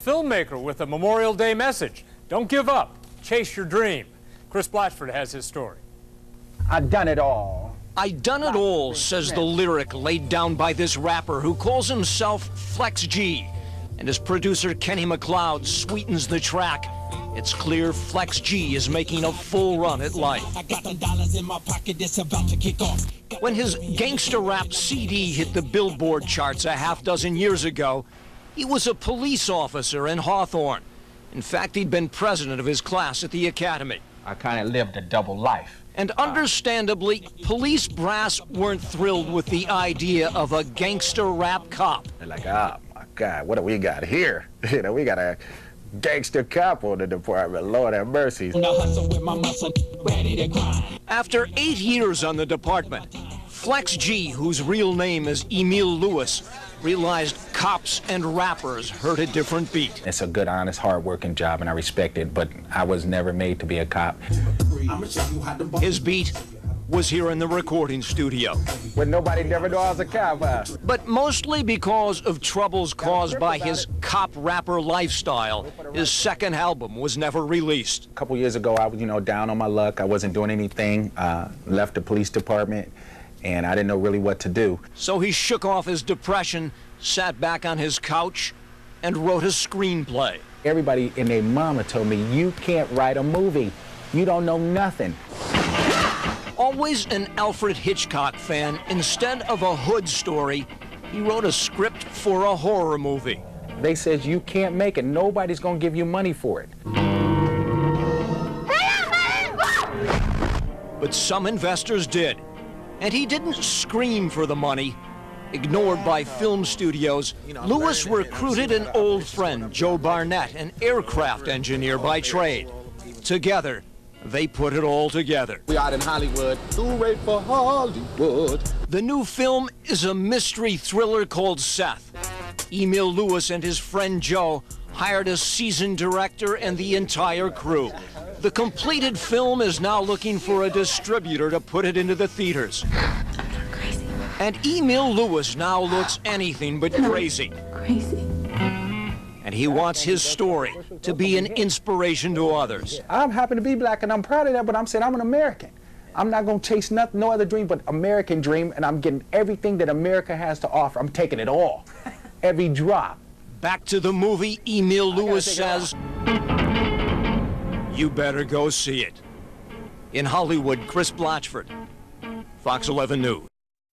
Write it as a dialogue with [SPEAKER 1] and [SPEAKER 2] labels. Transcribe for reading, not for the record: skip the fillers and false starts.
[SPEAKER 1] filmmaker with a Memorial Day message. Don't give up. Chase your dream. Chris Blatchford has his story.
[SPEAKER 2] I've done it all.
[SPEAKER 3] I done it all, says the lyric laid down by this rapper who calls himself FlexxG. And his producer Kenny McLeod sweetens the track. It's clear FlexxG is making a full run at life. When his gangster rap CD hit the Billboard charts a half dozen years ago, he was a police officer in Hawthorne. In fact, he'd been president of his class at the academy.
[SPEAKER 2] I kind of lived a double life.
[SPEAKER 3] And understandably, police brass weren't thrilled with the idea of a gangster rap cop.
[SPEAKER 2] They're like, oh my God, what do we got here? You know, we got a gangster cop on the department. Lord have mercy.
[SPEAKER 3] After 8 years on the department, FlexxG, whose real name is Emil Lewis, realized cops and rappers heard a different beat.
[SPEAKER 2] It's a good, honest, hard-working job, and I respect it, but I was never made to be a cop.
[SPEAKER 3] His beat was here in the recording studio.
[SPEAKER 2] But nobody never knew I was a cop, huh?
[SPEAKER 3] But mostly because of troubles caused by his cop-rapper lifestyle, his second album was never released.
[SPEAKER 2] A couple years ago, I was, down on my luck. I wasn't doing anything, left the police department, and I didn't know really what to do.
[SPEAKER 3] So he shook off his depression, sat back on his couch, and wrote a screenplay.
[SPEAKER 2] Everybody and their mama told me, you can't write a movie. You don't know nothing.
[SPEAKER 3] Always an Alfred Hitchcock fan, instead of a hood story, he wrote a script for a horror movie.
[SPEAKER 2] They said you can't make it. Nobody's gonna give you money for it.
[SPEAKER 3] But some investors did. And he didn't scream for the money. Ignored by film studios, Lewis recruited an old friend, Joe Barnett, an aircraft engineer by trade. Together, they put it all together.
[SPEAKER 4] We out in Hollywood. Too late for Hollywood.
[SPEAKER 3] The new film is a mystery thriller called Seth. Emil Lewis and his friend Joe hired a seasoned director and the entire crew. The completed film is now looking for a distributor to put it into the theaters.
[SPEAKER 5] Crazy.
[SPEAKER 3] And Emil Lewis now looks anything but crazy.
[SPEAKER 5] Crazy.
[SPEAKER 3] And he wants his story to be an inspiration to others.
[SPEAKER 2] I'm happy to be black, and I'm proud of that, but I'm saying I'm an American. I'm not going to chase nothing, no other dream but American dream, and I'm getting everything that America has to offer. I'm taking it all, every drop.
[SPEAKER 3] Back to the movie, Emil Lewis says, you better go see it. In Hollywood, Chris Blatchford, Fox 11 News.